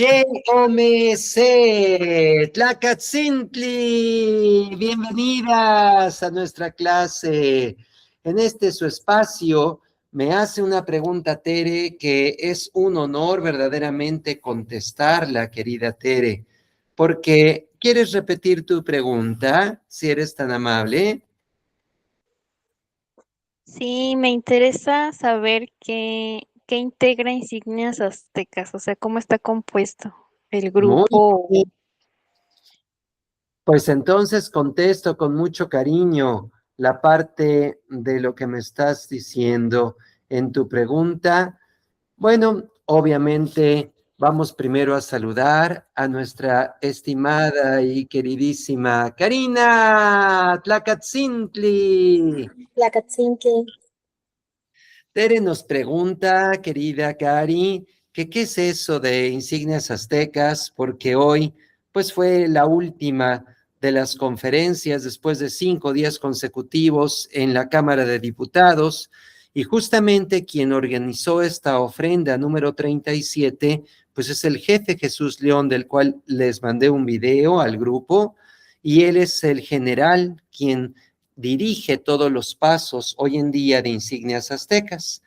YOMC, Tlacatzintli, bienvenidas a nuestra clase. En este su espacio me hace una pregunta Tere que es un honor verdaderamente contestarla, querida Tere, porque ¿quieres repetir tu pregunta, si eres tan amable? Sí, me interesa saber qué integra Insignias Aztecas, o sea, cómo está compuesto el Muy grupo. bien. Pues entonces contesto con mucho cariño la parte de lo que me estás diciendo en tu pregunta. Bueno, obviamente vamos primero a saludar a nuestra estimada y queridísima Karina Tlacatzintli. Tlacatzintli. Tere nos pregunta, querida Cari, que qué es eso de insignias aztecas, porque hoy pues fue la última de las conferencias después de 5 días consecutivos en la Cámara de Diputados y justamente quien organizó esta ofrenda número 37, pues es el jefe Jesús León, del cual les mandé un video al grupo, y él es el general quien dirige todos los pasos hoy en día de Insignias Aztecas.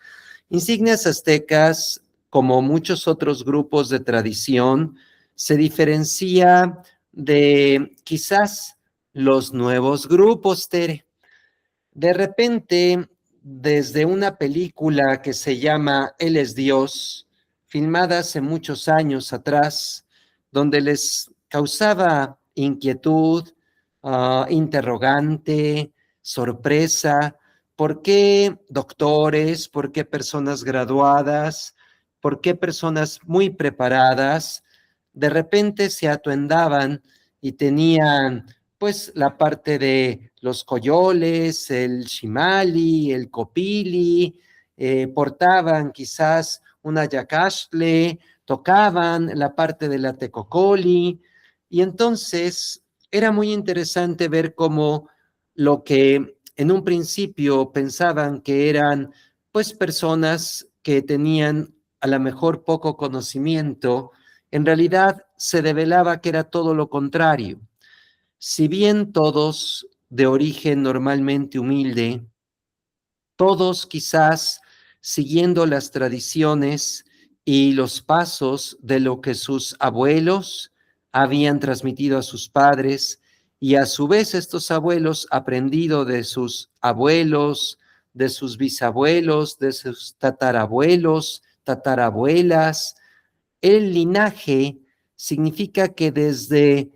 Insignias Aztecas, como muchos otros grupos de tradición, se diferencia de quizás los nuevos grupos, Tere. De repente, desde una película que se llama Él es Dios, filmada hace muchos años atrás, donde les causaba inquietud, interrogante, sorpresa, ¿por qué doctores, por qué personas graduadas, por qué personas muy preparadas de repente se atuendaban y tenían pues la parte de los coyoles, el shimali, el copili, portaban quizás una yacastle, tocaban la parte de la tecocoli, y entonces era muy interesante ver cómo lo que en un principio pensaban que eran pues personas que tenían a lo mejor poco conocimiento, en realidad se develaba que era todo lo contrario. Si bien todos de origen normalmente humilde, todos quizás siguiendo las tradiciones y los pasos de lo que sus abuelos habían transmitido a sus padres, y a su vez estos abuelos aprendido de sus abuelos, de sus bisabuelos, de sus tatarabuelos, tatarabuelas. El linaje significa que desde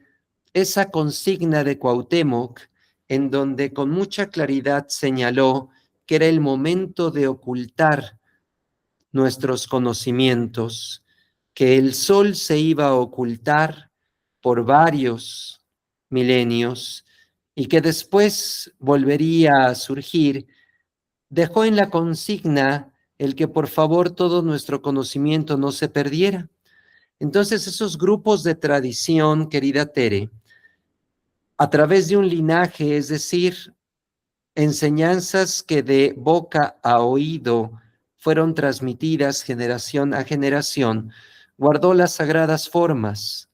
esa consigna de Cuauhtémoc, en donde con mucha claridad señaló que era el momento de ocultar nuestros conocimientos, que el sol se iba a ocultar por varios milenios y que después volvería a surgir, dejó en la consigna el que por favor todo nuestro conocimiento no se perdiera. Entonces esos grupos de tradición, querida Tere, a través de un linaje, es decir, enseñanzas que de boca a oído fueron transmitidas generación a generación, guardó las sagradas formas.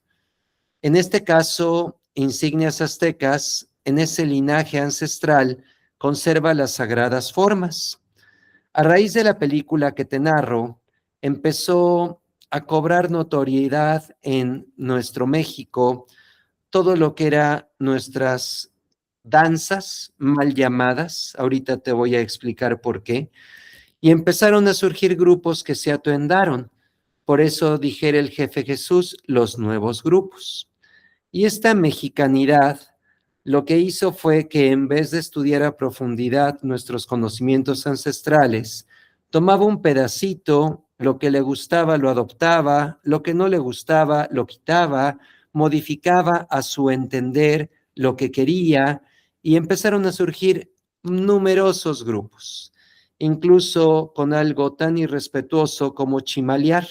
En este caso, Insignias Aztecas, en ese linaje ancestral, conserva las sagradas formas. A raíz de la película que te narro, empezó a cobrar notoriedad en nuestro México todo lo que era nuestras danzas mal llamadas, ahorita te voy a explicar por qué, y empezaron a surgir grupos que se atuendaron. Por eso dijera el jefe Jesús, los nuevos grupos. Y esta mexicanidad lo que hizo fue que en vez de estudiar a profundidad nuestros conocimientos ancestrales, tomaba un pedacito, lo que le gustaba lo adoptaba, lo que no le gustaba lo quitaba, modificaba a su entender lo que quería, y empezaron a surgir numerosos grupos, incluso con algo tan irrespetuoso como chimalear.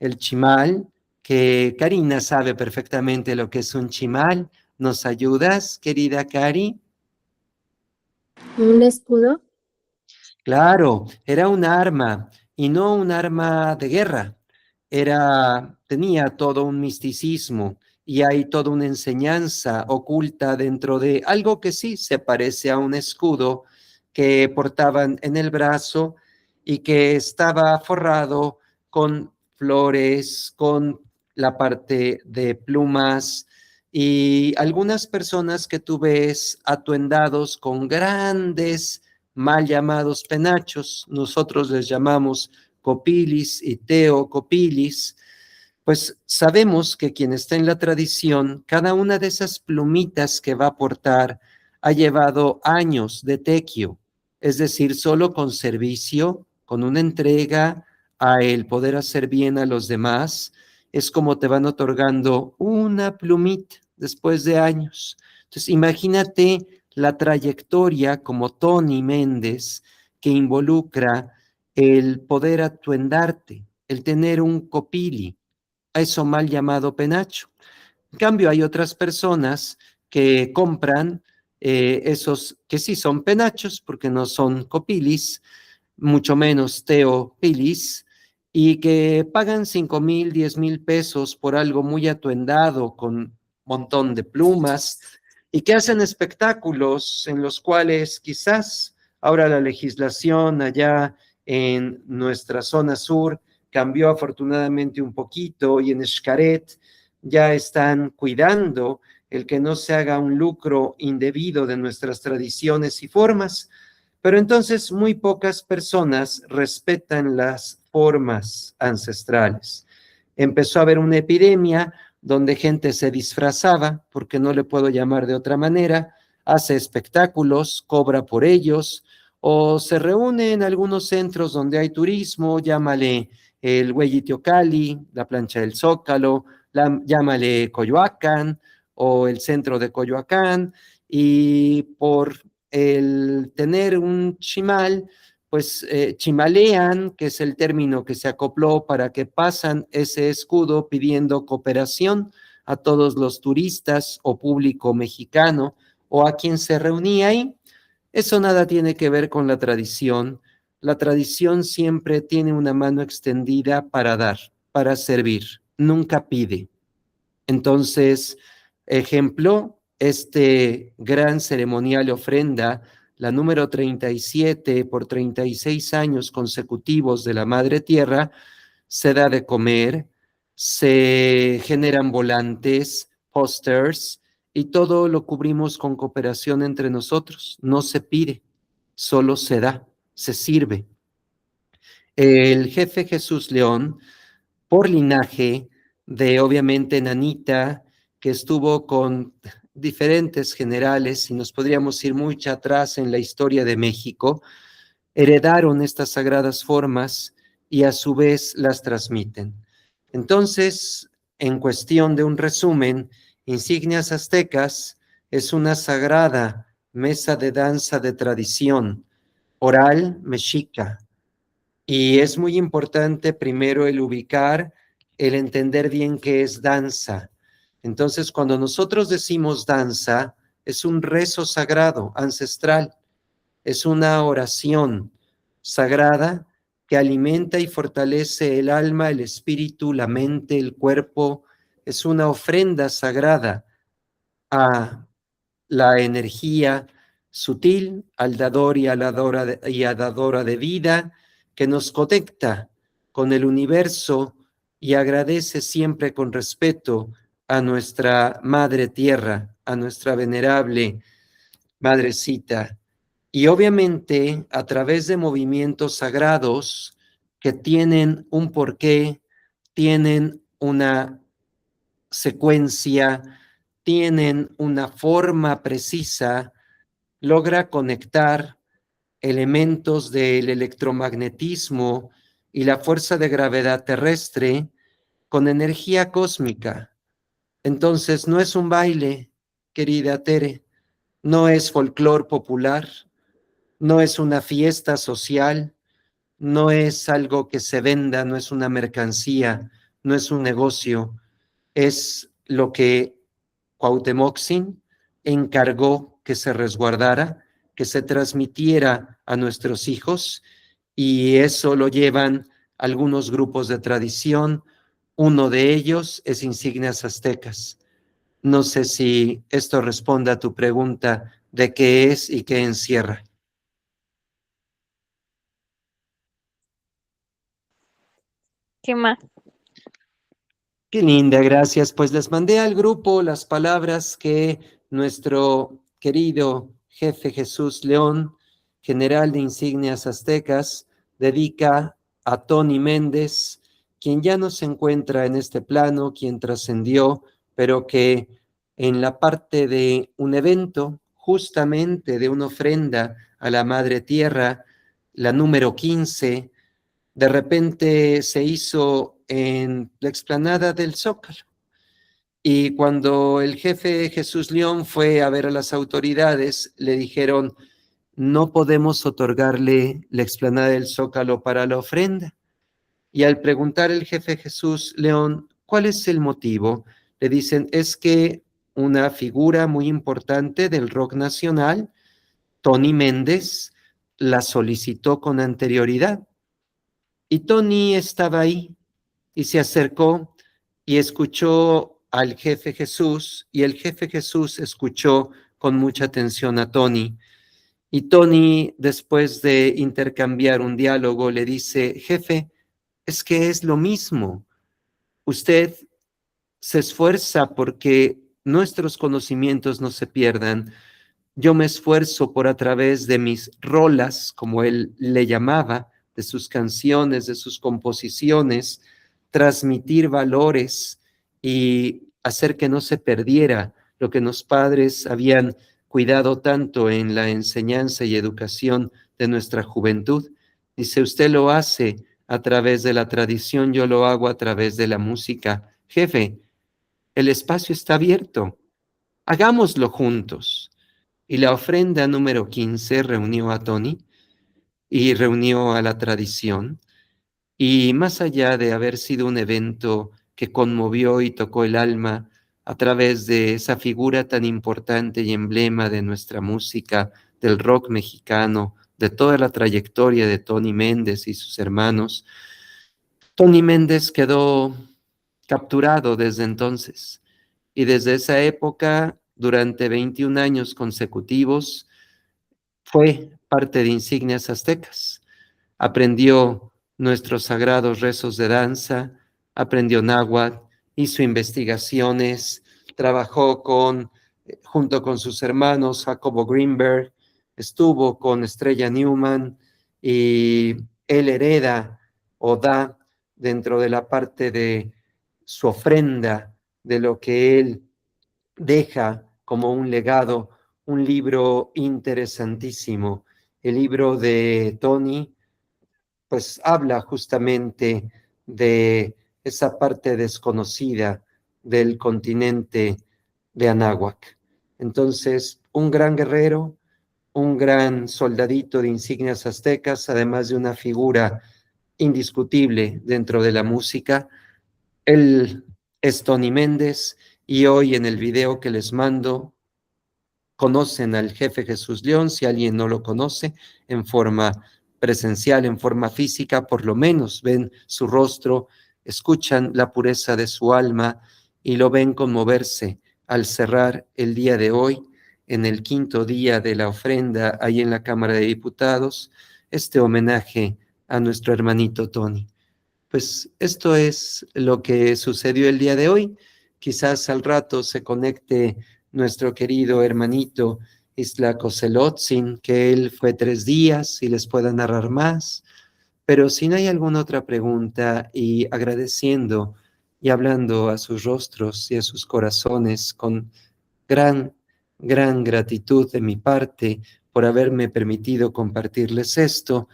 El chimal, que Karina sabe perfectamente lo que es un chimal. ¿Nos ayudas, querida Cari? ¿Un escudo? Claro, era un arma y no un arma de guerra. tenía todo un misticismo y hay toda una enseñanza oculta dentro de algo que sí se parece a un escudo que portaban en el brazo y que estaba forrado con flores, con la parte de plumas y algunas personas que tú ves atuendados con grandes, mal llamados penachos, nosotros les llamamos copilis y teocopilis, pues sabemos que quien está en la tradición, cada una de esas plumitas que va a portar ha llevado años de tequio, es decir, solo con servicio, con una entrega a el poder hacer bien a los demás, es como te van otorgando una plumita después de años. Entonces, imagínate la trayectoria como Tony Méndez que involucra el poder atuendarte, el tener un copili, a eso mal llamado penacho. En cambio, hay otras personas que compran esos que sí son penachos, porque no son copilis, mucho menos teopilis, y que pagan 5,000, 10,000 pesos por algo muy atuendado, con un montón de plumas, y que hacen espectáculos en los cuales quizás ahora la legislación allá en nuestra zona sur cambió afortunadamente un poquito y en Xcaret ya están cuidando el que no se haga un lucro indebido de nuestras tradiciones y formas, pero entonces muy pocas personas respetan las formas ancestrales. Empezó a haber una epidemia donde gente se disfrazaba, porque no le puedo llamar de otra manera, hace espectáculos, cobra por ellos, o se reúne en algunos centros donde hay turismo, llámale el Hueyitiocali, la plancha del Zócalo, llámale Coyoacán o el centro de Coyoacán, y por el tener un chimal, pues chimalean, que es el término que se acopló para que pasan ese escudo pidiendo cooperación a todos los turistas o público mexicano o a quien se reunía ahí. Eso nada tiene que ver con la tradición. La tradición siempre tiene una mano extendida para dar, para servir, nunca pide. Entonces, ejemplo, este gran ceremonial ofrenda, la número 37 por 36 años consecutivos de la Madre Tierra, se da de comer, se generan volantes, pósters, y todo lo cubrimos con cooperación entre nosotros. No se pide, solo se da, se sirve. El jefe Jesús León, por linaje de obviamente Nanita, que estuvo con diferentes generales, y nos podríamos ir mucho atrás en la historia de México, heredaron estas sagradas formas y a su vez las transmiten. Entonces, en cuestión de un resumen, Insignias Aztecas es una sagrada mesa de danza de tradición oral mexica, y es muy importante primero el ubicar, el entender bien qué es danza. Entonces, cuando nosotros decimos danza, es un rezo sagrado, ancestral, es una oración sagrada que alimenta y fortalece el alma, el espíritu, la mente, el cuerpo. Es una ofrenda sagrada a la energía sutil, al dador y a la dadora de vida, que nos conecta con el universo y agradece siempre con respeto a nuestra Madre Tierra, a nuestra venerable Madrecita. Y obviamente a través de movimientos sagrados que tienen un porqué, tienen una secuencia, tienen una forma precisa, logra conectar elementos del electromagnetismo y la fuerza de gravedad terrestre con energía cósmica. Entonces no es un baile, querida Tere, no es folclor popular, no es una fiesta social, no es algo que se venda, no es una mercancía, no es un negocio, es lo que Cuauhtémoc encargó que se resguardara, que se transmitiera a nuestros hijos, y eso lo llevan algunos grupos de tradición, Uno de ellos es Insignias Aztecas. No sé si esto responde a tu pregunta de qué es y qué encierra. ¿Qué más? Qué linda, gracias. Pues les mandé al grupo las palabras que nuestro querido jefe Jesús León, general de Insignias Aztecas, dedica a Tony Méndez, quien ya no se encuentra en este plano, quien trascendió, pero que en la parte de un evento, justamente de una ofrenda a la Madre Tierra, la número 15, de repente se hizo en la explanada del Zócalo. Y cuando el jefe Jesús León fue a ver a las autoridades, le dijeron, no podemos otorgarle la explanada del Zócalo para la ofrenda. Y al preguntar el jefe Jesús León, ¿cuál es el motivo? Le dicen, es que una figura muy importante del rock nacional, Tony Méndez, la solicitó con anterioridad. Y Tony estaba ahí y se acercó y escuchó al jefe Jesús y el jefe Jesús escuchó con mucha atención a Tony. Y Tony, después de intercambiar un diálogo, le dice, jefe, es que es lo mismo. Usted se esfuerza porque nuestros conocimientos no se pierdan. Yo me esfuerzo por a través de mis rolas, como él le llamaba, de sus canciones, de sus composiciones, transmitir valores y hacer que no se perdiera lo que los padres habían cuidado tanto en la enseñanza y educación de nuestra juventud. Dice, usted lo hace a través de la tradición, yo lo hago a través de la música. Jefe, el espacio está abierto, hagámoslo juntos. Y la ofrenda número 15 reunió a Tony y reunió a la tradición. Y más allá de haber sido un evento que conmovió y tocó el alma a través de esa figura tan importante y emblema de nuestra música, del rock mexicano, de toda la trayectoria de Tony Méndez y sus hermanos, Tony Méndez quedó capturado desde entonces. Y desde esa época, durante 21 años consecutivos, fue parte de Insignias Aztecas. Aprendió nuestros sagrados rezos de danza, aprendió náhuatl, hizo investigaciones, trabajó junto con sus hermanos Jacobo Greenberg, estuvo con Estrella Newman y él hereda o da dentro de la parte de su ofrenda, de lo que él deja como un legado, un libro interesantísimo. El libro de Tony, pues habla justamente de esa parte desconocida del continente de Anáhuac. Entonces, un gran guerrero, un gran soldadito de insignias aztecas, además de una figura indiscutible dentro de la música. Él es Tony Méndez y hoy en el video que les mando conocen al jefe Jesús León, si alguien no lo conoce, en forma presencial, en forma física, por lo menos ven su rostro, escuchan la pureza de su alma y lo ven conmoverse al cerrar el día de hoy, en el quinto día de la ofrenda ahí en la Cámara de Diputados, este homenaje a nuestro hermanito Tony. Pues esto es lo que sucedió el día de hoy. Quizás al rato se conecte nuestro querido hermanito Isla Coselotzin, que él fue 3 días y les pueda narrar más. Pero si no hay alguna otra pregunta y agradeciendo y hablando a sus rostros y a sus corazones con gran, gran gratitud de mi parte por haberme permitido compartirles esto,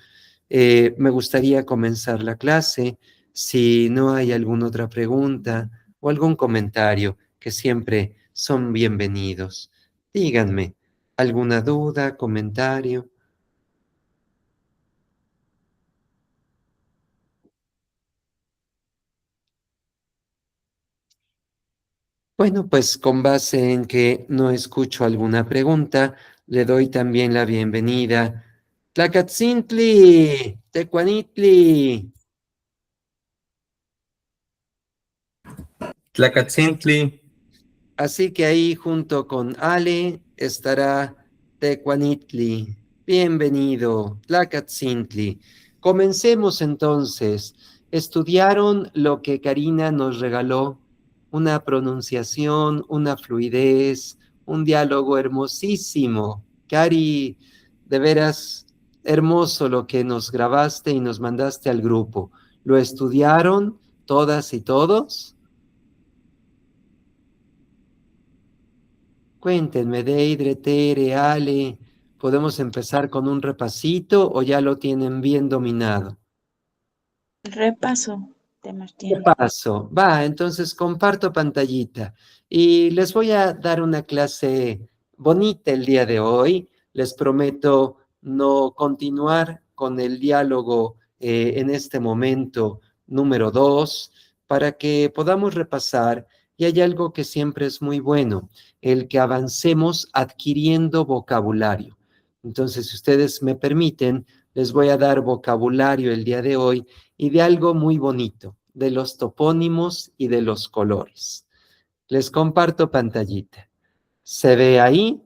me gustaría comenzar la clase. Si no hay alguna otra pregunta o algún comentario, que siempre son bienvenidos. Díganme, ¿alguna duda, comentario? Bueno, pues con base en que no escucho alguna pregunta, le doy también la bienvenida. Tlacatzintli, Tecuanitli. Tlacatzintli. Así que ahí junto con Ale estará Tecuanitli. Bienvenido, Tlacatzintli. Comencemos entonces. Estudiaron lo que Karina nos regaló, una pronunciación, una fluidez, un diálogo hermosísimo. Cari, de veras hermoso lo que nos grabaste y nos mandaste al grupo. ¿Lo estudiaron todas y todos? Cuéntenme, Deidre, Tere, Ale, ¿podemos empezar con un repasito o ya lo tienen bien dominado? Repaso, temas ¿Qué tiene. paso? Va, entonces comparto pantallita y les voy a dar una clase bonita el día de hoy. Les prometo no continuar con el diálogo en este momento número 2 para que podamos repasar. Y hay algo que siempre es muy bueno, el que avancemos adquiriendo vocabulario. Entonces, si ustedes me permiten, les voy a dar vocabulario el día de hoy y de algo muy bonito, de los topónimos y de los colores. Les comparto pantallita. ¿Se ve ahí?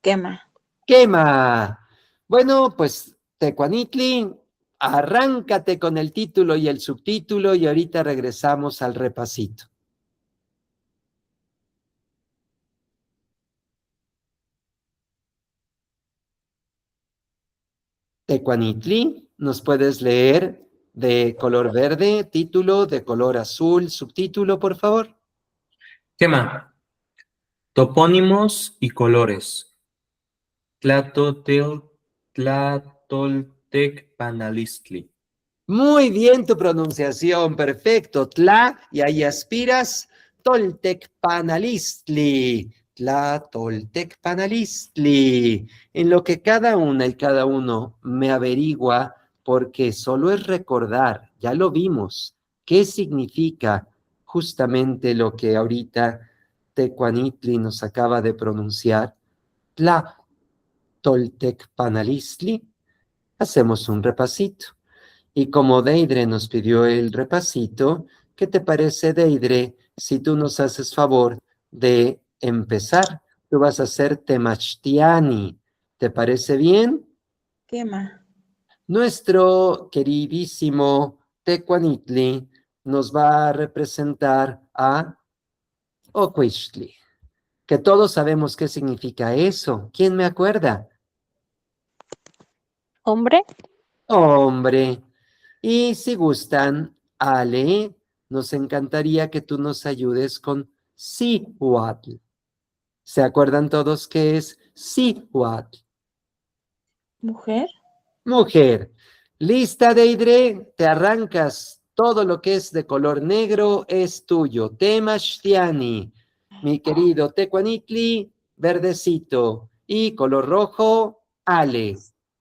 Quema. ¡Quema! Bueno, pues Tecuanitli, arráncate con el título y el subtítulo y ahorita regresamos al repasito. Tecuanitli, ¿nos puedes leer de color verde, título, de color azul, subtítulo, por favor? Quema. Topónimos y colores. Tlatoltec-panalistli. Muy bien tu pronunciación, perfecto. Tla, y ahí aspiras, Toltec Panalistli. Tla, Toltec Panalistli. En lo que cada una y cada uno me averigua, porque solo es recordar, ya lo vimos, qué significa justamente lo que ahorita Tecuanitli nos acaba de pronunciar. Tla, Toltec Panalistli. Hacemos un repasito. Y como Deidre nos pidió el repasito, ¿qué te parece, Deidre, si tú nos haces favor de empezar? Tú vas a hacer Temachtiani. ¿Te parece bien? Quema. Nuestro queridísimo Tecuanitli nos va a representar a Ocuixtli, que todos sabemos qué significa eso. ¿Quién me acuerda? ¿Hombre? Hombre. Y si gustan, Ale, nos encantaría que tú nos ayudes con Cihuatl. ¿Se acuerdan todos qué es Cihuatl? Mujer. Mujer. ¿Lista, Deidre? Te arrancas. Todo lo que es de color negro es tuyo. Temashtiani. Mi querido Tecuanitli, verdecito. Y color rojo, Ale.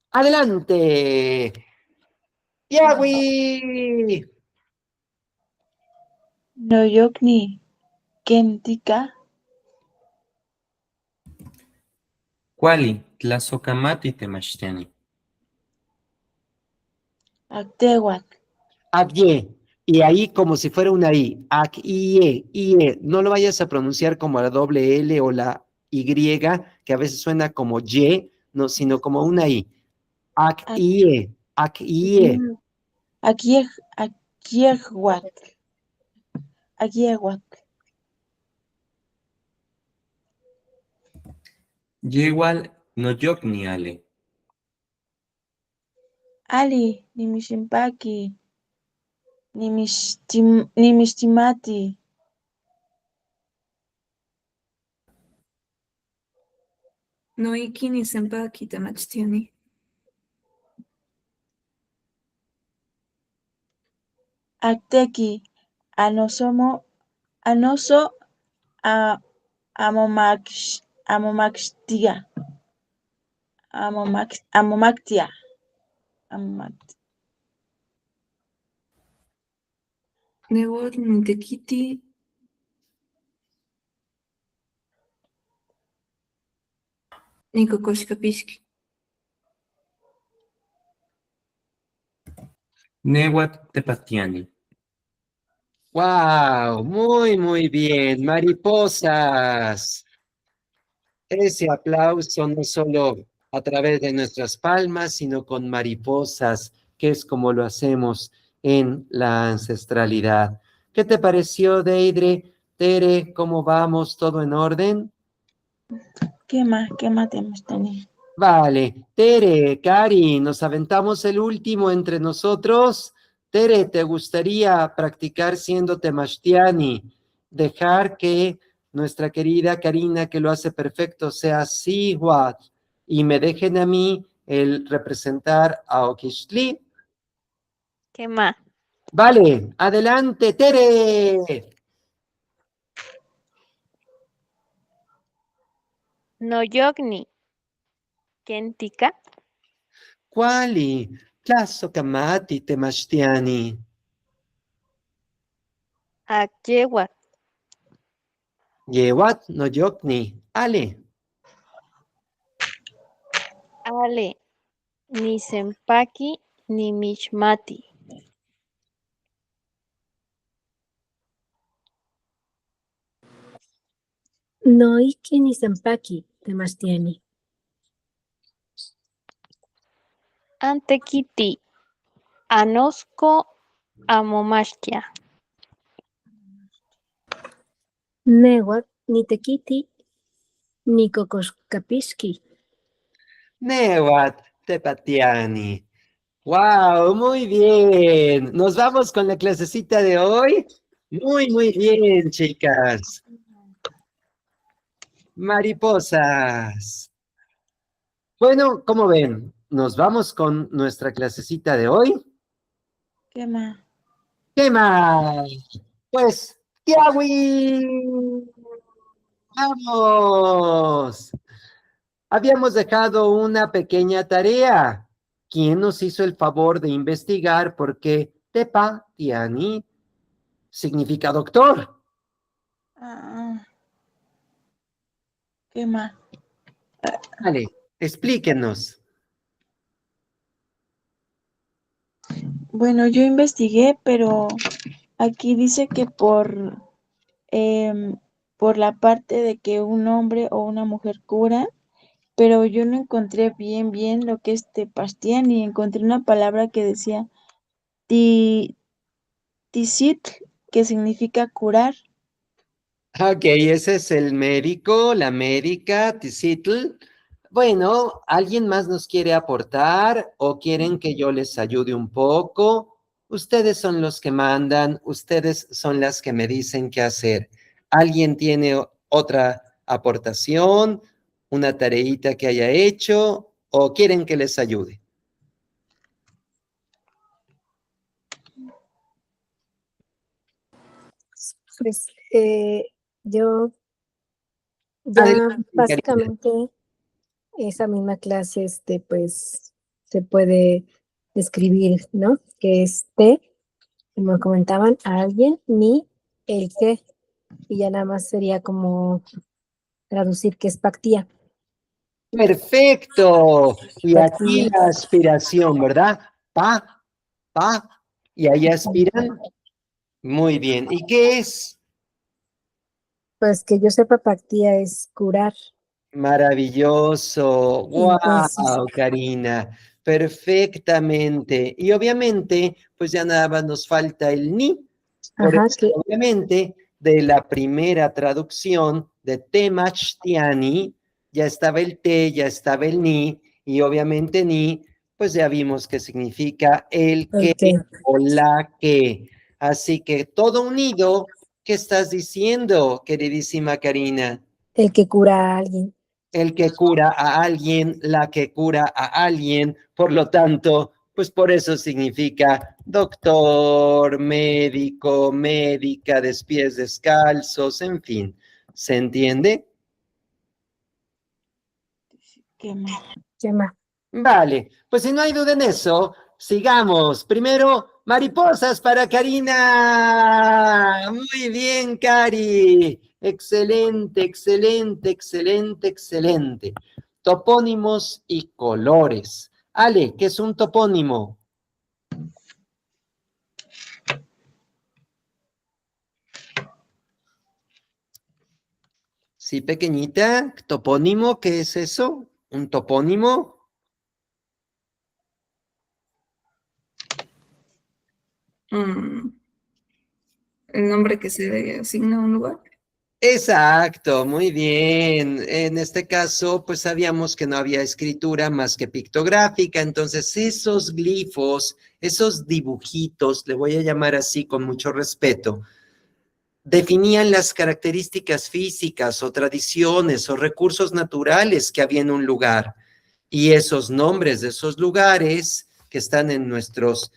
¡Adelante! ¡Yawi! Noyokni. Kentika. Kuali. Tlazocamati temachtiani. Actehuac. Akye. Y ahí como si fuera una I. Akye, ie. No lo vayas a pronunciar como la doble L o la Y, que a veces suena como Y, no, sino como una I. Akye, akye. Aquiej. Aquiehuac. Aquiehuac. Yegual noyokni ale. Ali. Nimishimpaki. Nimishtimati. Noiki nisempaki temachtiani. Actequi. Anosomo. Anoso. Amomaxtia. Amomactia. Newot nintekiti. Nikokoxkapisqui. Nehuatl tepatiani. ¡Wow! Muy bien. Mariposas. Ese aplauso no solo a través de nuestras palmas, sino con mariposas, que es como lo hacemos en la ancestralidad. ¿Qué te pareció, Deidre? Tere, ¿cómo vamos? ¿Todo en orden? Kema temachtiani. Vale. Tere, Cari, nos aventamos el último entre nosotros. Tere, ¿te gustaría practicar siendo temachtiani? Dejar que nuestra querida Karina, que lo hace perfecto, sea Sihuat y me dejen a mí el representar a Oquixtli. Quema. Vale, adelante, Tere. Noyogni. Kentika. Kuali, tlazokamati temachtiani. Akyewat. Yewat no yokni. Ale. Ale. Ni sempaki ni mishmati. Noiki ni sempaki temachtiani. Antekiti. Anosco amomashtia. Nehuatl ni tequiti ni cocoxcapisqui. Newat tepatiani. ¡Wow! Muy bien. Nos vamos con la clasecita de hoy. Muy bien, chicas. Mariposas. Bueno, ¿cómo ven? Nos vamos con nuestra clasecita de hoy. Kema. ¿Qué más? Pues, ¡Tiawi! ¡Vamos! Habíamos dejado una pequeña tarea. ¿Quién nos hizo el favor de investigar por qué Tepatiani significa doctor? Kema. Vale, explíquenos. Bueno, yo investigué, pero aquí dice que por la parte de que un hombre o una mujer cura, pero yo no encontré bien lo que es Tepachtiani. Encontré una palabra que decía tisitl, que significa curar. Ok, ese es el médico, la médica, Tisitl. Bueno, ¿alguien más nos quiere aportar o quieren que yo les ayude un poco? Ustedes son los que mandan, ustedes son las que me dicen qué hacer. ¿Alguien tiene otra aportación, una tareita que haya hecho o quieren que les ayude? Pues yo ya Adelante, Karina. básicamente esa misma clase, pues se puede describir, ¿no? Que es T, como comentaban, a alguien, ni el que, y ya nada más sería como traducir que es pactía. Perfecto. Y aquí Pactía. la aspiración, ¿verdad? Pa, y ahí aspiran. Muy bien. ¿Y qué es? Pues que yo sepa, pactía es curar. Maravilloso. Entonces, Wow, Karina. Perfectamente. Y obviamente, pues ya nada más nos falta el ni. Por ajá, eso, que obviamente, de la primera traducción de Temachtiani, ya estaba el te, ya estaba el ni, y obviamente ni, pues ya vimos que significa el que o la que. Así que todo unido, ¿qué estás diciendo, queridísima Karina? el que cura a alguien. El que cura a alguien, la que cura a alguien, por lo tanto, pues por eso significa doctor, médico, médica, de pies descalzos, en fin, ¿se entiende? Kema. Llama. Vale, pues si no hay duda en eso, sigamos. Primero, mariposas para Karina. Muy bien, Cari. Excelente, excelente, excelente, excelente. Topónimos y colores. Ale, ¿qué es un topónimo? Sí, pequeñita. Topónimo, ¿qué es eso? ¿Un topónimo? Mm, el nombre que se le asigna a un lugar. Exacto, muy bien. En este caso, pues sabíamos que no había escritura más que pictográfica, entonces esos glifos, esos dibujitos, le voy a llamar así con mucho respeto, definían las características físicas o tradiciones o recursos naturales que había en un lugar. Y esos nombres de esos lugares que están en nuestros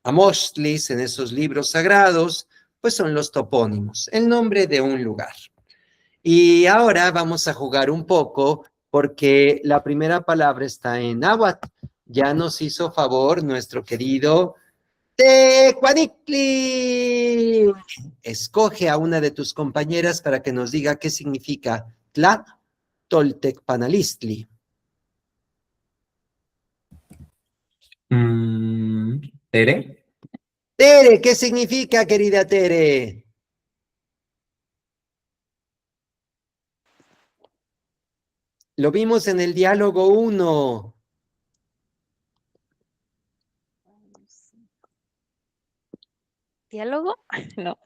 amostlis, en esos libros sagrados, pues son los topónimos, el nombre de un lugar. Y ahora vamos a jugar un poco porque la primera palabra está en náhuatl. Ya nos hizo favor nuestro querido Tecuanicli. Escoge a una de tus compañeras para que nos diga qué significa Tla Toltecpanalistli. Tere. Tere, ¿qué significa, querida Tere? Lo vimos en el diálogo 1. ¿Diálogo? No.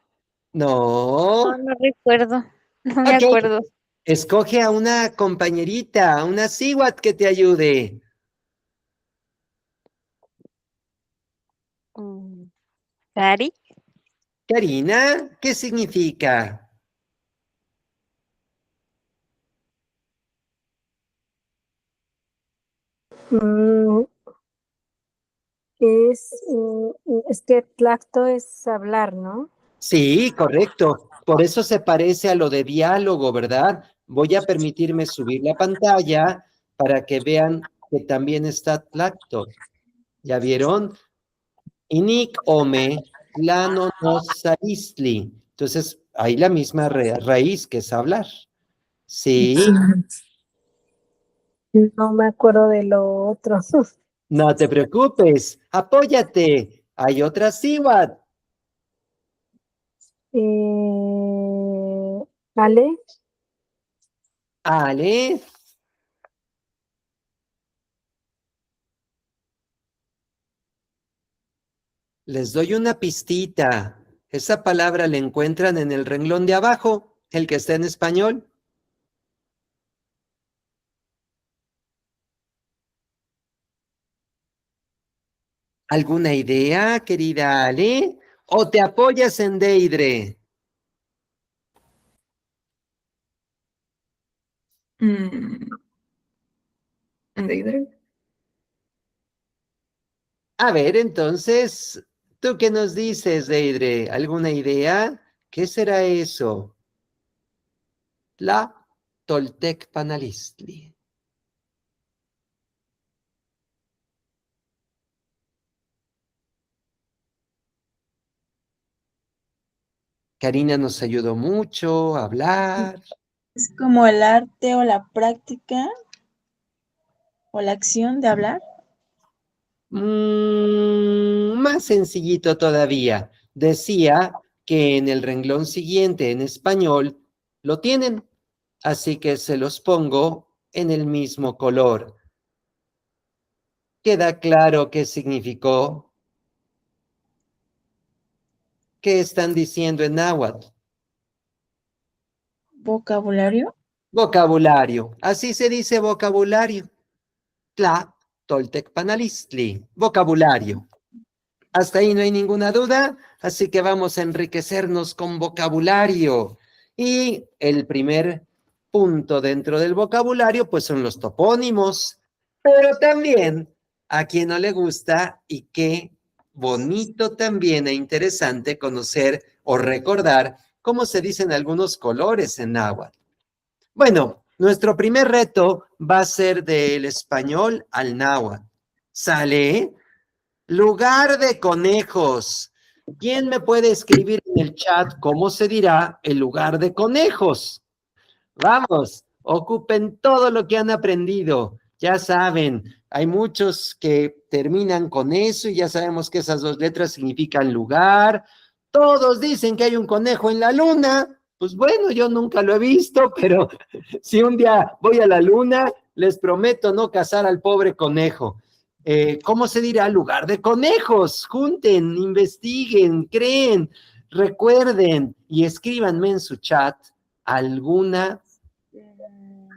No. No recuerdo. No me Ok. acuerdo. Escoge a una compañerita, a una Siwat que te ayude. Cari. Karina, ¿qué significa? Mm, es que tlacto es hablar, ¿no? Sí, correcto. Por eso se parece a lo de diálogo, ¿verdad? Voy a permitirme subir la pantalla para que vean que también está tlacto. ¿Ya vieron? Inik ome lano no salistli. Entonces, hay la misma raíz que es hablar. Sí, No me acuerdo de lo otro. no te preocupes, apóyate. Hay otra Siwat. Ale, Ale, les doy una pistita. Esa palabra la encuentran en el renglón de abajo, el que está en español. ¿Alguna idea, querida Ale? ¿O te apoyas en Deidre? Deidre. A ver, entonces, ¿tú qué nos dices, Deidre? ¿Alguna idea? ¿Qué será eso? La Toltecpanalistli. Karina nos ayudó mucho a hablar. Es como el arte o la práctica o la acción de hablar. Más sencillito todavía. Decía que en el renglón siguiente en español lo tienen, así que se los pongo en el mismo color. ¿Queda claro qué significó? ¿Qué están diciendo en náhuatl? Vocabulario. Vocabulario. Así se dice vocabulario. Tla, toltecpanalistli. Vocabulario. Hasta ahí no hay ninguna duda, así que vamos a enriquecernos con vocabulario. Y el primer punto dentro del vocabulario, pues son los topónimos, pero también a quien no le gusta y qué bonito también e interesante conocer o recordar cómo se dicen algunos colores en náhuatl. Bueno, nuestro primer reto va a ser del español al náhuatl. ¿Sale? Lugar de conejos. ¿Quién me puede escribir en el chat cómo se dirá el lugar de conejos? Vamos, ocupen todo lo que han aprendido. Ya saben, hay muchos que terminan con eso y ya sabemos que esas dos letras significan lugar. Todos dicen que hay un conejo en la luna, Pues bueno, yo nunca lo he visto, pero si un día voy a la luna, les prometo no cazar al pobre conejo. ¿Cómo se dirá? Lugar de conejos. Junten, investiguen, creen, recuerden y escríbanme en su chat alguna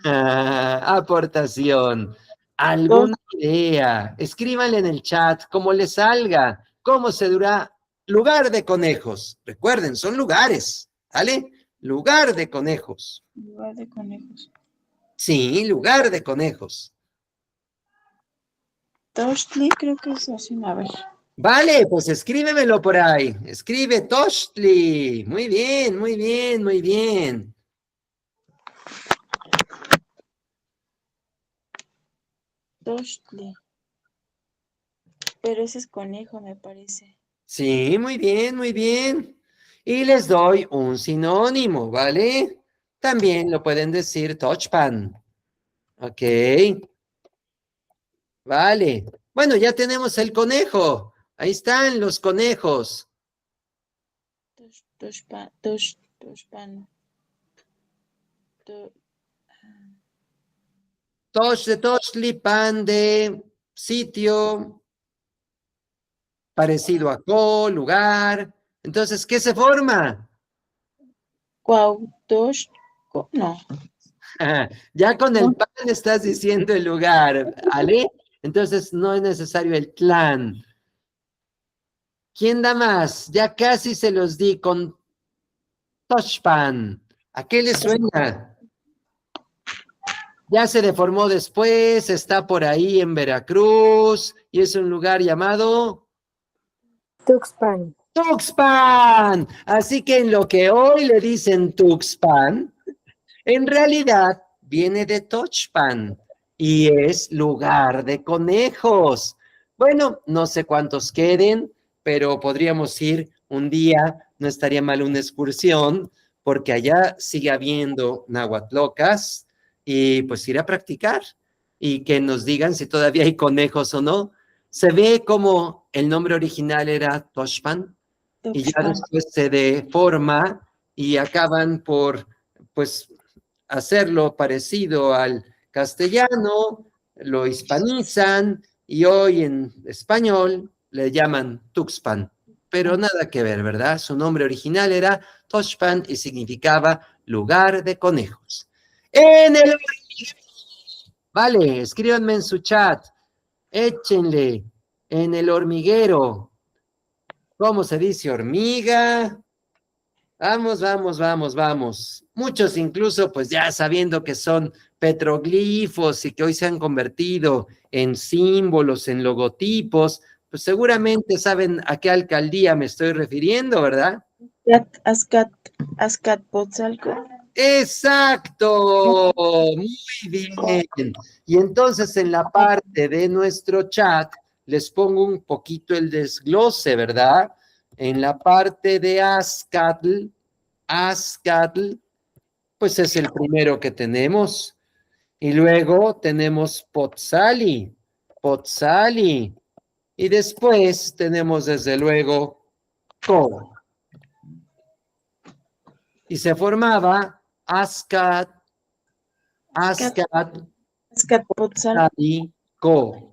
aportación, alguna idea. Escríbanle en el chat, como les salga, cómo se dirá lugar de conejos. Recuerden, son lugares, ¿vale? Lugar de conejos. Lugar de conejos. Sí, lugar de conejos. Tochtli, creo que es así, a ver. Vale, pues escríbemelo por ahí. Escribe Tochtli. Muy bien, muy bien, muy bien. Tochtli. Pero ese es conejo, me parece. Sí, muy bien, muy bien. Y les doy un sinónimo, ¿vale? También lo pueden decir Tochpan. Ok. Vale. Bueno, ya tenemos el conejo. Ahí están los conejos. Toshpan. Tosh de Tochtli, pan de sitio, parecido a co, lugar. Entonces, ¿qué se forma? Cuautosh. No. Ya con el No. pan estás diciendo el lugar, ¿vale? Entonces no es necesario el clan. ¿Quién da más? Ya casi se los di con Toshpan. ¿A qué le suena? Ya se deformó después, está por ahí en Veracruz y es un lugar llamado Tuxpan. Tuxpan. Así que en lo que hoy le dicen Tuxpan, en realidad viene de Tochpan y es lugar de conejos. Bueno, no sé cuántos queden, pero podríamos ir un día, no estaría mal una excursión, porque allá sigue habiendo nahuatlocas y pues ir a practicar y que nos digan si todavía hay conejos o no. Se ve como el nombre original era Tochpan y ya Toxpan. después se deforma y acaban por, pues, hacerlo parecido al castellano, lo hispanizan y hoy en español le llaman Tuxpan, pero nada que ver, ¿verdad? Su nombre original era Tochpan y significaba lugar de conejos. En el... Vale, escríbanme en su chat, échenle en el hormiguero. ¿Cómo se dice hormiga? Vamos, vamos, vamos, vamos. Muchos incluso, pues ya sabiendo que son petroglifos y que hoy se han convertido en símbolos, en logotipos, pues seguramente saben a qué alcaldía me estoy refiriendo, ¿verdad? Azcapotzalco. Exacto, muy bien. Y entonces en la parte de nuestro chat les pongo un poquito el desglose, ¿verdad? En la parte de Azcatl, pues es el primero que tenemos. Y luego tenemos Potzali. Y después tenemos desde luego Co. Y se formaba Azcatl, Azcapotzalco. Co.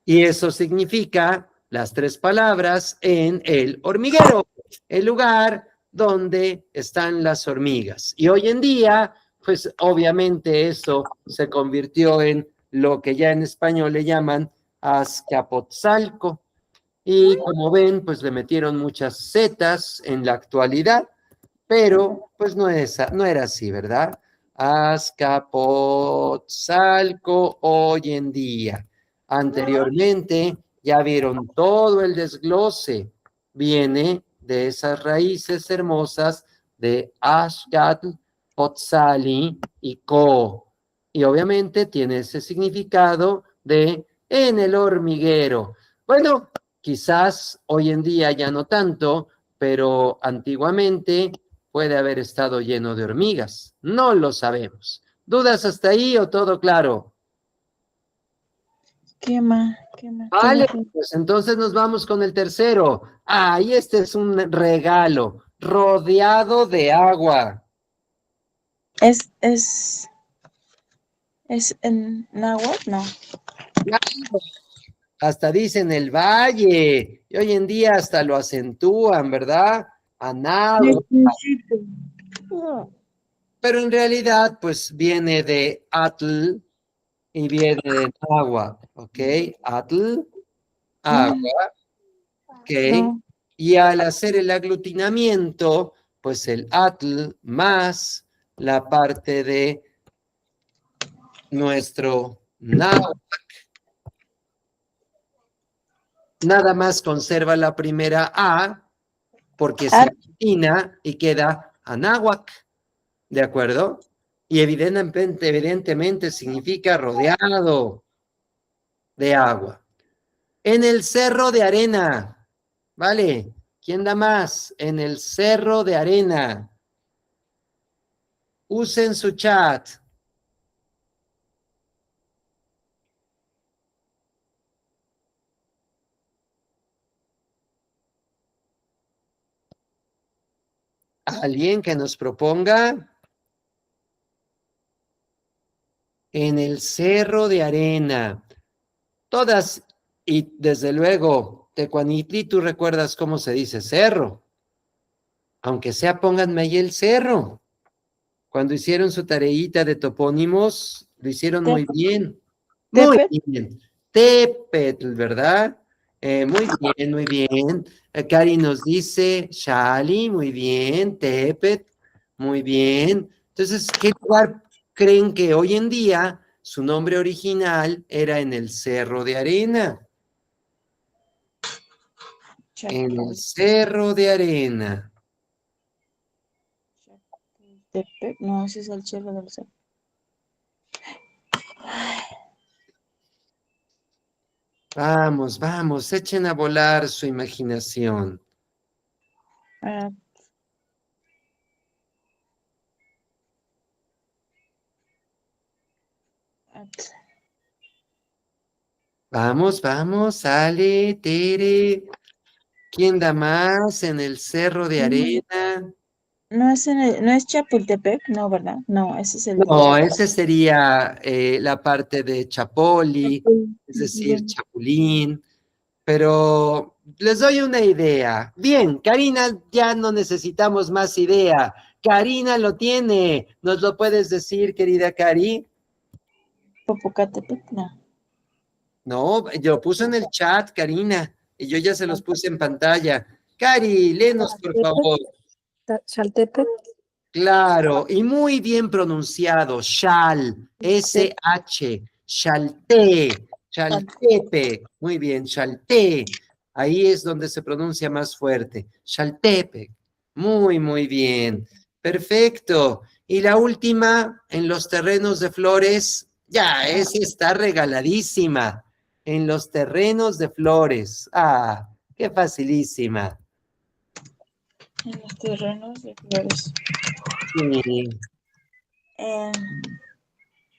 Y eso significa las tres palabras en el hormiguero, el lugar donde están las hormigas. Y hoy en día, pues obviamente eso se convirtió en lo que ya en español le llaman Azcapotzalco. Y como ven, pues le metieron muchas zetas en la actualidad, pero pues no era así, ¿verdad? Azcapotzalco hoy en día. Anteriormente ya vieron todo el desglose, viene de esas raíces hermosas de Azcatl, Potzali y Co. Y obviamente tiene ese significado de en el hormiguero. Bueno, quizás hoy en día ya no tanto, pero antiguamente puede haber estado lleno de hormigas. No lo sabemos. ¿Dudas hasta ahí o todo claro? Quema. Vale, pues entonces nos vamos con el tercero. Ah, y este es un regalo, rodeado de agua. Es en náhuatl, no. Hasta dicen el valle, y hoy en día hasta lo acentúan, ¿verdad? Anáhuac. Pero en realidad, pues viene de atl y viene de náhuatl, ¿ok? Atl, agua, ¿ok? No. Y al hacer el aglutinamiento, pues el atl más la parte de nuestro náhuatl, nada más conserva la primera A porque se aglutina y queda anáhuac, ¿de acuerdo? Y evidentemente significa rodeado de agua. En el Cerro de Arena, ¿vale? ¿Quién da más? En el Cerro de Arena. Usen su chat. ¿Alguien que nos proponga? En el Cerro de Arena. Todas, y desde luego, Tecuanitli, tú recuerdas cómo se dice cerro. Aunque sea, pónganme ahí el cerro. Cuando hicieron su tareita de topónimos, lo hicieron muy bien. Muy bien. Tepetl, ¿verdad? Muy bien, muy bien. Cari nos dice Shali, muy bien. Tepet, muy bien. Entonces, ¿qué lugar creen que hoy en día su nombre original era en el Cerro de Arena? En el Cerro de Arena. No, ese es el Cerro del Cerro. Vamos, vamos, echen a volar su imaginación. Ah, Vamos, vamos, Ale, Tere. ¿Quién da más en el Cerro de Arena? no es no es Chapultepec, no, ¿verdad? No, ese es el No, ese sería la parte de Chapoli, es decir, Chapulín. Pero les doy una idea. Bien, Karina, ya no necesitamos más idea. Karina lo tiene. ¿Nos lo puedes decir, querida Cari? Popocatepec, no. No, yo lo puse en el chat, Karina, y yo ya se los puse en pantalla. Cari, léenos, por favor. Xaltepec. Claro, y muy bien pronunciado. Shal, S-H, Shalte, Chaltepec. Muy bien, Chalte. Ahí es donde se pronuncia más fuerte. Chaltepec. Muy, muy bien. Perfecto. Y la última, en los terrenos de flores. Ya, esa está regaladísima. En los terrenos de flores. Ah, qué facilísima. En los terrenos de flores. Sí.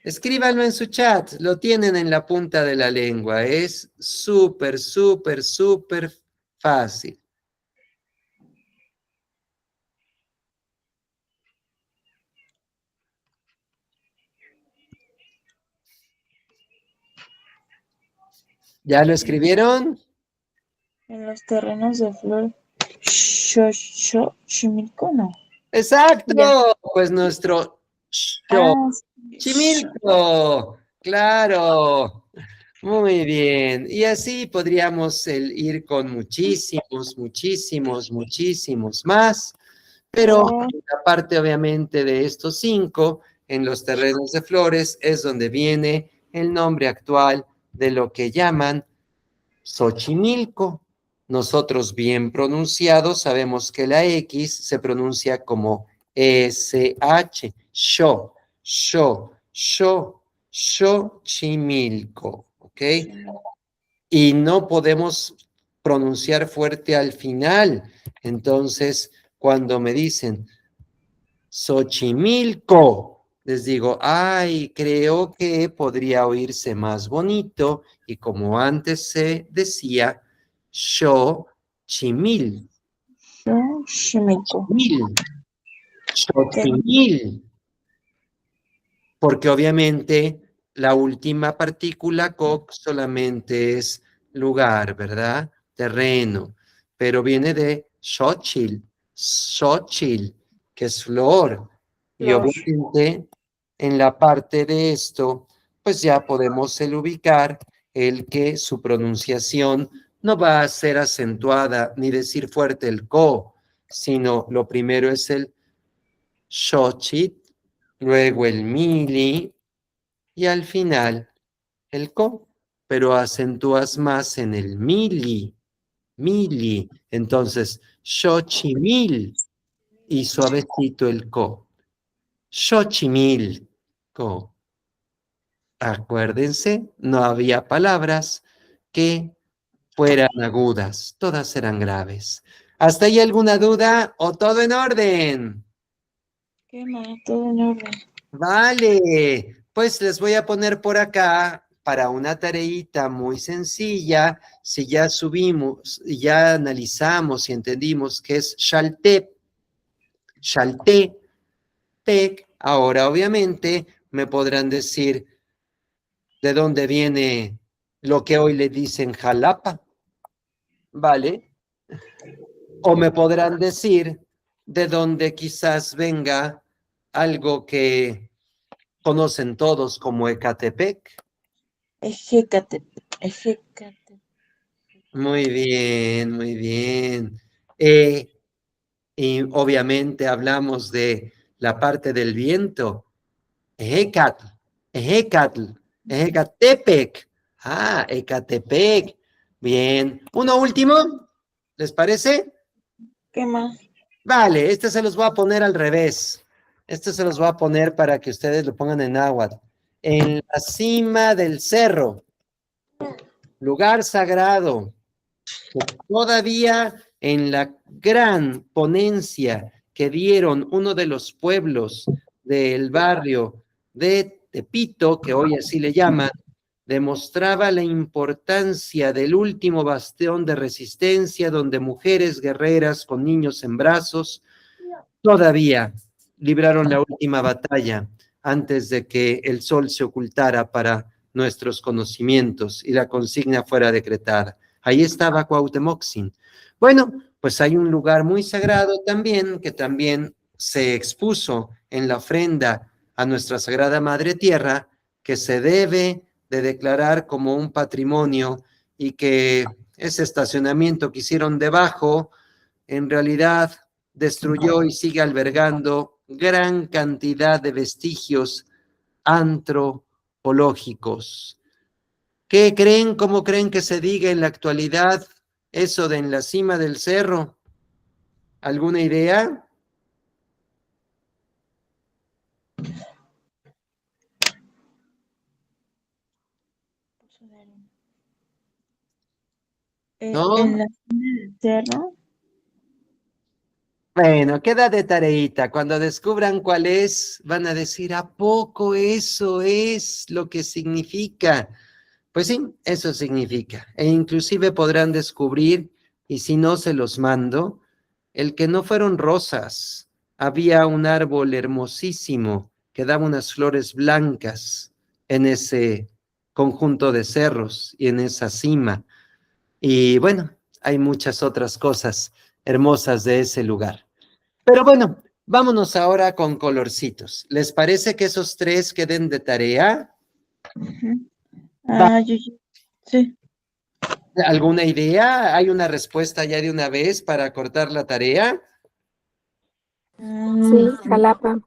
Escríbanlo en su chat, lo tienen en la punta de la lengua, es súper, súper, súper fácil. ¿Ya lo escribieron? En los terrenos de flores. Xochimilco, no. ¡Exacto! Ya. Pues nuestro Xochimilco, claro. Muy bien. Y así podríamos ir con muchísimos, muchísimos, muchísimos más. Pero la parte obviamente de estos 5, en los terrenos de flores, es donde viene el nombre actual de lo que llaman Xochimilco. Nosotros bien pronunciados sabemos que la X se pronuncia como SH, Xochimilco, ¿ok? Y no podemos pronunciar fuerte al final. Entonces, cuando me dicen Xochimilco, les digo, ay, creo que podría oírse más bonito. Y como antes se decía, Xochimil. Xochimilco. Xochimil. porque obviamente la última partícula coc solamente es lugar, ¿verdad? Terreno, pero viene de xochitl, que es flor. Y Flor. obviamente en la parte de esto, pues ya podemos ubicar el que su pronunciación no va a ser acentuada ni decir fuerte el co, sino lo primero es el xochitl, luego el mili y al final el co, pero acentúas más en el mili. Entonces, xochimil y suavecito el co. Xochimilco. Acuérdense, no había palabras que fueran agudas, todas eran graves. ¿Hasta ahí alguna duda o todo en orden? ¿Qué más? Todo en orden. Vale, pues les voy a poner por acá para una tareita muy sencilla, si ya subimos, ya analizamos y entendimos que es Xaltepec, ahora obviamente me podrán decir de dónde viene lo que hoy le dicen Jalapa, ¿vale? O me podrán decir de dónde quizás venga algo que conocen todos como Ecatepec. Ejecate. Muy bien, muy bien. Y obviamente hablamos de la parte del viento. Ejecatl, Ejecatepec. Ah, Ecatepec. Bien. Uno último, ¿les parece? ¿Qué más? Vale, este se los voy a poner al revés. Este se los voy a poner para que ustedes lo pongan en náhuatl. En la cima del cerro, lugar sagrado, que todavía en la gran ponencia que dieron uno de los pueblos del barrio de Tepito, que hoy así le llaman, demostraba la importancia del último bastión de resistencia donde mujeres guerreras con niños en brazos todavía libraron la última batalla antes de que el sol se ocultara para nuestros conocimientos y la consigna fuera decretada. Ahí estaba Cuauhtémoc. Bueno, pues hay un lugar muy sagrado también que también se expuso en la ofrenda a nuestra Sagrada Madre Tierra, que se debe de declarar como un patrimonio y que ese estacionamiento que hicieron debajo, en realidad destruyó y sigue albergando gran cantidad de vestigios antropológicos. ¿Qué creen? ¿Cómo creen que se diga en la actualidad eso de en la cima del cerro? ¿Alguna idea? ¿No? En la cima del cerro. Bueno, queda de tareita. Cuando descubran cuál es, van a decir, ¿a poco eso es lo que significa? Pues sí, eso significa. E inclusive podrán descubrir, y si no se los mando, el que no fueron rosas. Había un árbol hermosísimo que daba unas flores blancas en ese conjunto de cerros y en esa cima. Y bueno, hay muchas otras cosas hermosas de ese lugar. Pero bueno, vámonos ahora con colorcitos. ¿Les parece que esos tres queden de tarea? Ujú. Sí. ¿Alguna idea? ¿Hay una respuesta ya de una vez para cortar la tarea? Sí, Jalapa.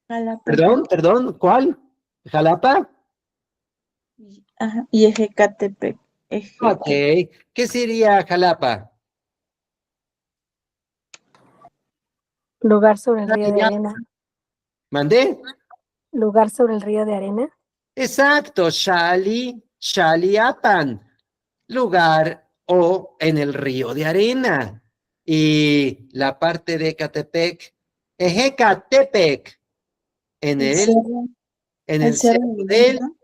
Jalapa. Perdón, ¿cuál? ¿Jalapa? Ajá. Y Ejecatepec. Ok. ¿Qué sería Jalapa? Lugar sobre el río de arena. ¿Mandé? Lugar sobre el río de arena. Exacto, Xaliapan, lugar o en el río de arena. Y la parte de Ecatepec, Ejecatepec, en El el cerro. en El el cerro cerro del del, viento.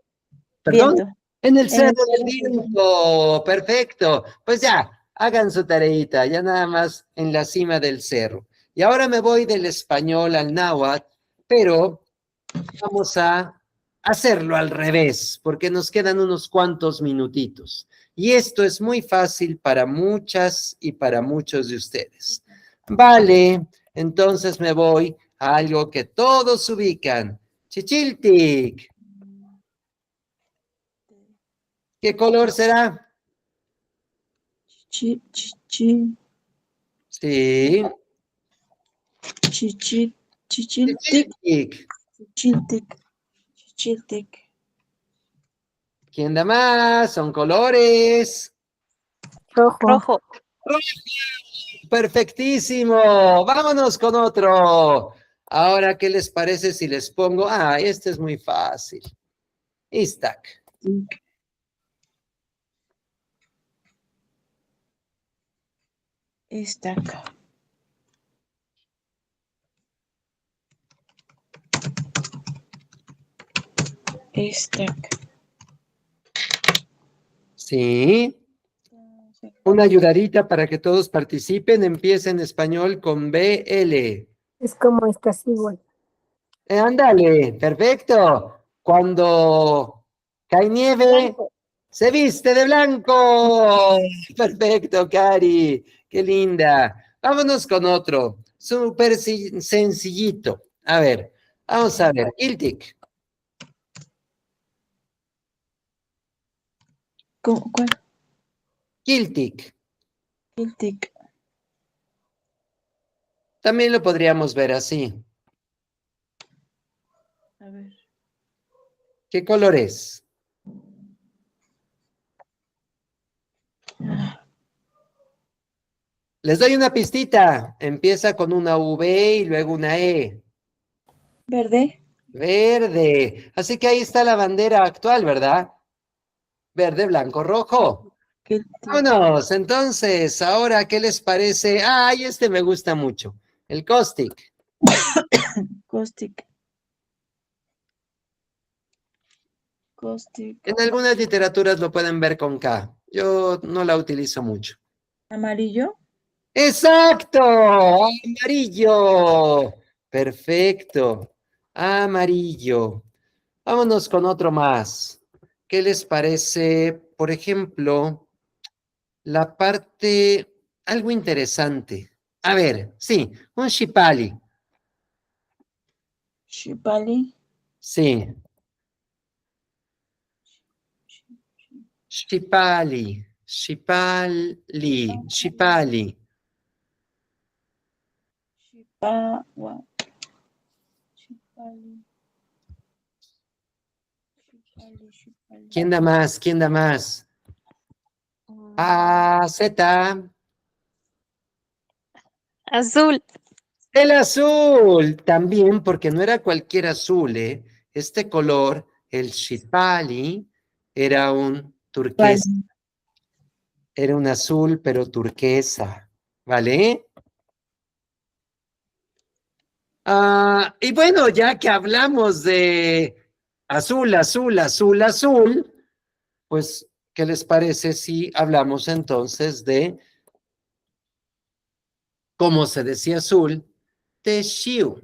perdón, Viento. en el En cerro el del cerro del viento. viento, perfecto. Pues ya, hagan su tareita, ya nada más en la cima del cerro. Y ahora me voy del español al náhuatl, pero Vamos a hacerlo al revés, porque nos quedan unos cuantos minutitos. Y esto es muy fácil para muchas y para muchos de ustedes. Vale, entonces me voy a algo que todos ubican. Chichiltic. ¿Qué color será? Chi, chi, chi, Sí, chi, chi, chichiltic, chichiltic. chichiltic, chichiltic. ¿Quién da más? Son colores. Rojo. Rojo. Perfectísimo. Vámonos con otro. Ahora, ¿qué les parece si les pongo? Ah, este es muy fácil. Istac. Estaca. Estaca. Sí. Una ayudadita para que todos participen. Empieza en español con BL. Es como estas igual. Ándale, perfecto. Cuando cae nieve, Blanco. se viste de blanco. Perfecto, Cari. Qué linda. Vámonos con otro. Súper sencillito. A ver, vamos a ver. Iltic. ¿Cuál? Kiltic. Celtic. También lo podríamos ver así. A ver. ¿Qué color es? Les doy una pistita. Empieza con una V y luego una E. Verde. Verde. Así que ahí está la bandera actual, ¿verdad? Verde, blanco, rojo. Celtic. Vámonos. Entonces, ahora, ¿qué les parece? Ay, este me gusta mucho. El caustic. Caustic. Caustic. En algunas literaturas lo pueden ver con K. Yo no la utilizo mucho. Amarillo. ¡Exacto! Amarillo. Perfecto. Amarillo. Vámonos con otro más. ¿Qué les parece, por ejemplo, la parte, algo interesante? A ver, sí, un shipali. Shipali. Sí, shipali, shipali, shipali. Shipawa. Shipali. Shipali. Shipali. ¿Quién da más? ¿Quién da más? Z. Azul. El azul, también, porque no era cualquier azul, ¿eh? Este color, el shipali, era un turquesa, era un azul, pero turquesa, ¿vale? Y bueno, ya que hablamos de azul, azul, azul, azul, pues, ¿qué les parece si hablamos entonces de cómo se decía azul? Teshiu,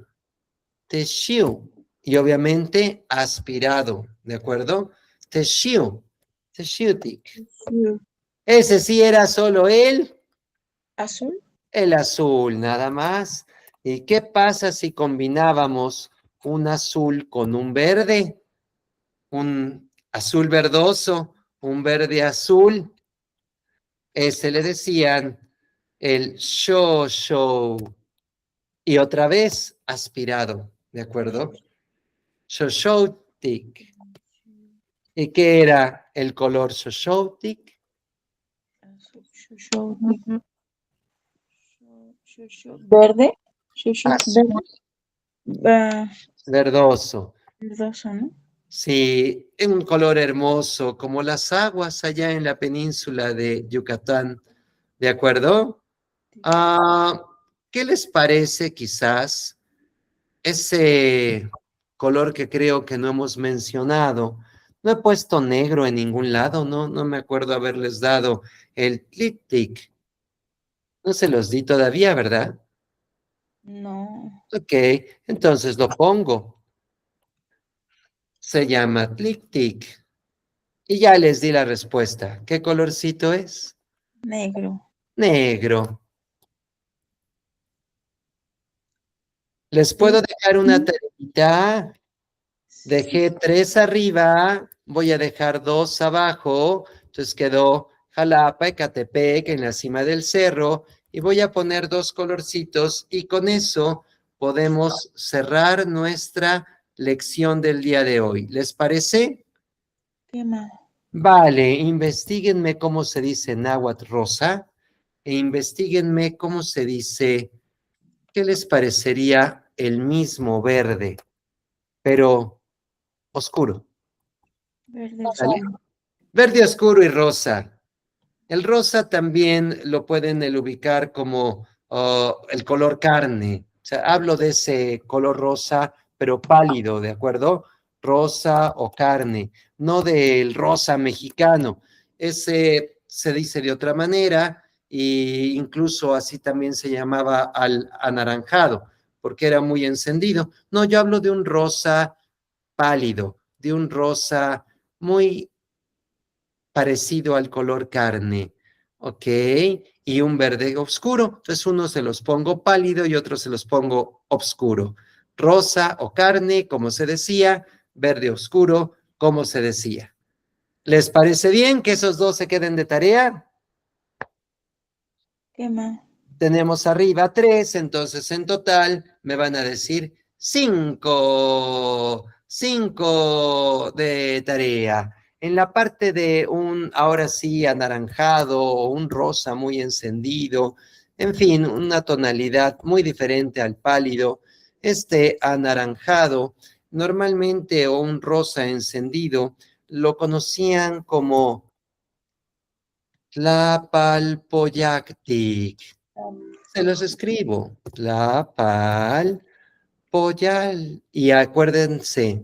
teshiu. Y obviamente aspirado, ¿de acuerdo? Teshiu, teshiutik. Ese sí era solo Azul. el azul, nada más. ¿Y qué pasa si combinábamos un azul con un verde? Un azul verdoso, un verde azul. Ese le decían el show. Y otra vez aspirado, ¿de acuerdo? Shoshoutik. ¿Y qué era el color shoshoutik? Ujú. Verde. Azul Verde. verdoso. Verdoso, ¿no? Sí, es un color hermoso, como las aguas allá en la península de Yucatán, ¿de acuerdo? ¿Qué les parece quizás ese color que creo que no hemos mencionado? No he puesto negro en ningún lado, ¿no? No me acuerdo haberles dado el tliptic. No se los di todavía, ¿verdad? No. Ok, entonces lo pongo. Se llama tlik-tik. Y ya les di la respuesta. ¿Qué colorcito es? Negro. Negro. ¿Les puedo dejar una tareita? Dejé 3 arriba, voy a dejar 2 abajo, entonces quedó Jalapa, Ecatepec en la cima del cerro, y voy a poner 2 colorcitos, y con eso podemos cerrar nuestra lección del día de hoy. ¿Les parece? ¿Qué más? Vale, investíguenme cómo se dice náhuatl rosa, e investíguenme cómo se dice, ¿qué les parecería el mismo verde, pero oscuro? Verde ¿Sale? oscuro. Verde oscuro y rosa. El rosa también lo pueden ubicar como el color carne. O sea, hablo de ese color rosa, pero pálido, ¿de acuerdo? Rosa o carne, no del rosa mexicano. Ese se dice de otra manera e incluso así también se llamaba al anaranjado, porque era muy encendido. No, yo hablo de un rosa pálido, de un rosa muy parecido al color carne, ¿ok? Y un verde oscuro. Entonces uno se los pongo pálido y otro se los pongo oscuro. Rosa o carne, como se decía, verde oscuro, como se decía. ¿Les parece bien que esos dos se queden de tarea? ¿Qué más? Tenemos arriba 3, entonces en total me van a decir 5. 5 de tarea. En la parte de un, ahora sí, anaranjado o un rosa muy encendido, en fin, una tonalidad muy diferente al pálido, este anaranjado, normalmente o un rosa encendido, lo conocían como Tlapalpoyactic. Se los escribo. Tlapalpoyal. Y acuérdense,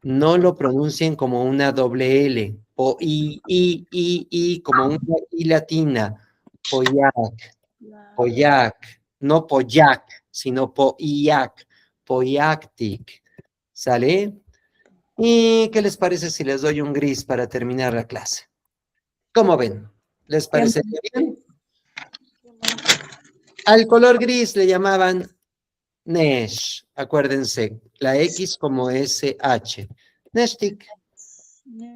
no lo pronuncien como una doble L. O I, como una I latina. Poyac, poyac. No poyac, sino poyac. Poyactic. ¿Sale? ¿Y qué les parece si les doy un gris para terminar la clase? ¿Cómo ven? ¿Les parece bien? Al color gris le llamaban Nesh, acuérdense, la X como SH. Neshtik,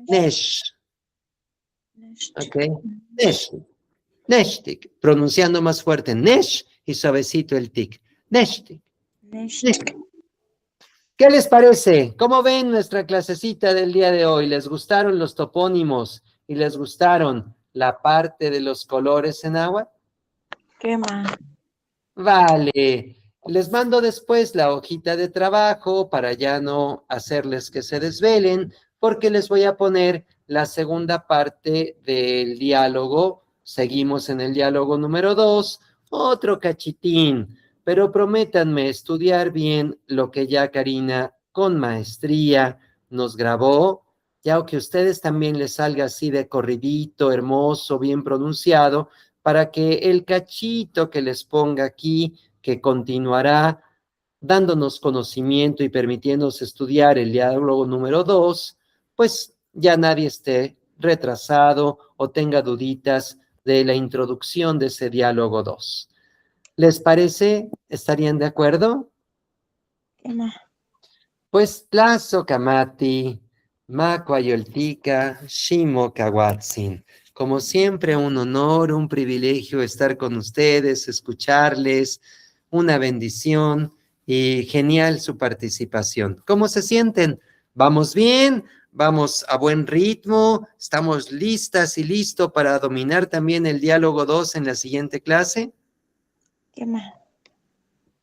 Nesh, ¿ok? Neshtik, Neshtik, pronunciando más fuerte Nesh y suavecito el tic. Neshtik, Neshtik. ¿Qué les parece? ¿Cómo ven nuestra clasecita del día de hoy? ¿Les gustaron los topónimos y les gustaron la parte de los colores en agua? ¿Qué más? Vale, les mando después la hojita de trabajo para ya no hacerles que se desvelen, porque les voy a poner la segunda parte del diálogo. Seguimos en el diálogo número 2, otro cachitín, pero prométanme estudiar bien lo que ya Karina con maestría nos grabó, ya que a ustedes también les salga así de corridito, hermoso, bien pronunciado, para que el cachito que les ponga aquí, que continuará dándonos conocimiento y permitiéndonos estudiar el diálogo número 2, pues ya nadie esté retrasado o tenga duditas de la introducción de ese diálogo 2. ¿Les parece? ¿Estarían de acuerdo? ¿Qué más? Pues Tlazo Kamati, Macuayoltica, Shimo Kawatsin. Como siempre, un honor, un privilegio estar con ustedes, escucharles, una bendición y genial su participación. ¿Cómo se sienten? ¿Vamos bien? ¿Vamos a buen ritmo? ¿Estamos listas y listos para dominar también el diálogo 2 en la siguiente clase? ¿Qué más?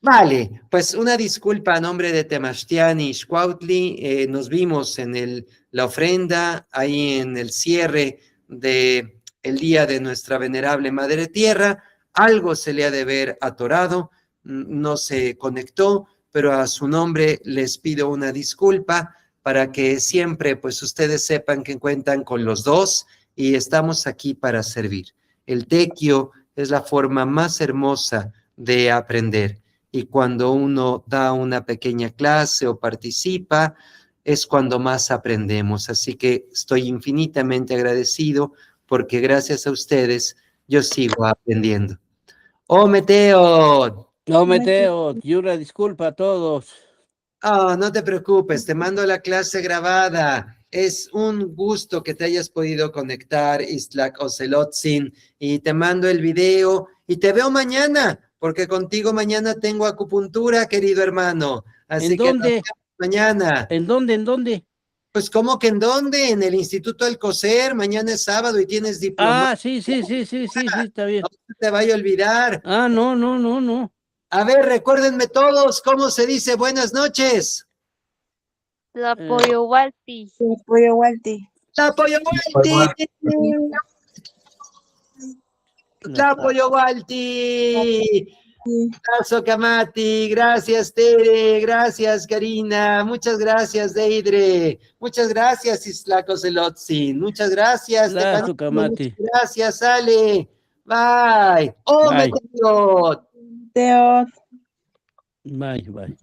Vale, pues una disculpa a nombre de Temastián y Xcuautli. Nos vimos en la ofrenda, ahí en el cierre del día de nuestra venerable Madre Tierra. Algo se le ha de ver atorado, no se conectó, pero a su nombre les pido una disculpa para que siempre pues ustedes sepan que cuentan con los dos y estamos aquí para servir. El tequio es la forma más hermosa de aprender. Y cuando uno da una pequeña clase o participa, es cuando más aprendemos. Así que estoy infinitamente agradecido porque gracias a ustedes yo sigo aprendiendo. ¡Oh, Meteo! No, Meteo, y una disculpa a todos. Oh, no te preocupes, te mando la clase grabada. Es un gusto que te hayas podido conectar, Islak Ocelotzin, y te mando el video y te veo mañana, porque contigo mañana tengo acupuntura, querido hermano. Así ¿En que nos dónde? vemos mañana. ¿En dónde? ¿En dónde? Pues, ¿cómo que en dónde? En el Instituto Alcocer, mañana es sábado y tienes diploma. Ah, sí, está bien. No se te vaya a olvidar. Ah, no. A ver, recuérdenme todos cómo se dice buenas noches. La pollo Walti. Pollo Walti. ¡La Pollo Walti! ¡La Pollo Walti! Gracias, Kamati, gracias, Tere, gracias, Karina, muchas gracias, Deidre, muchas gracias, Islako Zelotzin, muchas gracias, Gracias, Tepanito, Kamati. muchas gracias, Ale, bye. ¡Oh, Bye. Meteor! Teo. Bye.